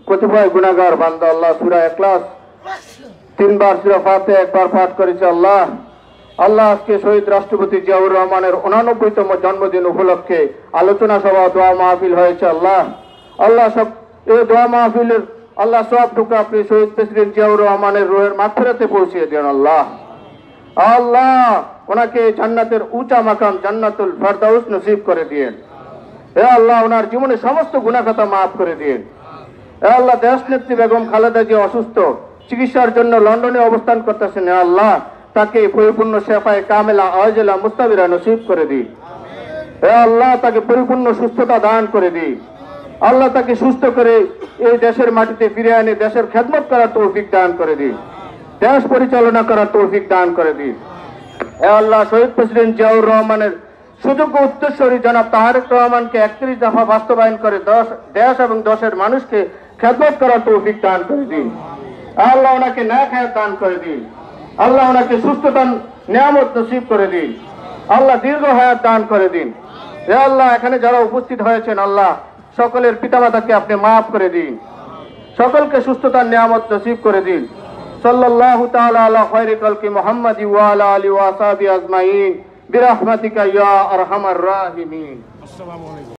কতিপয় গুনাহগার বান্দা আল্লাহ সূরা ইখলাস 3 বার, সূরা ফাতিহা 1 বার পাঠ করেছে। আল্লাহ আল্লাহ আজকে শহীদ রাষ্ট্রপতি জিয়াউর রহমানের 89তম জন্মদিন উপলক্ষে আলোচনা সভা দোয়া মাহফিল হয়েছে। আল্লাহ আল্লাহ সব এই দোয়া মাহফিলের আল্লাহ সবটুকু আপনি শহীদ প্রেসিডেন্ট জিয়াউর রহমানের রূহের মাগফিরাতে পৌঁছিয়ে দেন। আল্লাহ আল্লাহ ওনাকে জান্নাতের উঁচা মাকাম জান্নাতুল ফেরদাউস নসিব করে দিয়েন। হে আল্লাহ ওনার জীবনে সমস্ত গুনাহ খাতা মাফ করে দিয়েন। হে আল্লাহ দেশনেত্রী বেগম খালেদা জিয়া অসুস্থ, চিকিৎসার জন্য লন্ডনে অবস্থান করতেছেন। হে আল্লাহ তাকে পরিপূর্ণ শেফায়ে কামেলা আজলা মুস্তাবিরা নসিব করে দিন। হে আল্লাহ তাকে পরিপূর্ণ সুস্থতা দান করে দিন। আল্লাহ তাকে সুস্থ করে এই দেশের মাটিতে ফিরে আনে দেশের খেদমত করার তৌফিক দান করে দিন, দেশ পরিচালনা করার তৌফিক দান করে দিন। হে আল্লাহ শহীদ প্রেসিডেন্ট জিয়াউর রহমানের সুযোগ্য উত্তরসূরি জনাব তারেক রহমানকে 31 দফা বাস্তবায়ন করে দেশ এবং দেশের মানুষকে খেদমত করার তৌফিক দান করে দিন। আল্লাহ ওনাকে নেক হায়াত দান করে দিন। আল্লাহ ওনাকে সুস্থতার নিয়ামত নসিব করে দিন। আল্লাহ দীর্ঘ হায়াত দান করে দিন। হে আল্লাহ এখানে যারা উপস্থিত হয়েছেন আল্লাহ সকলের পিতামাতাকে আপনি মাফ করে দিন, সকলকে সুস্থতার নিয়ামত নসিব করে দিন। সাল্লাল্লাহু তাআলা আলা খায়রি খালকি মুহাম্মাদি ওয়া আলা আলিহি ওয়া সাহবিহি আজমাইন বিরহমাতিকা ইয়া আরহামার রাহিমিন। আসসালামু আলাইকুম।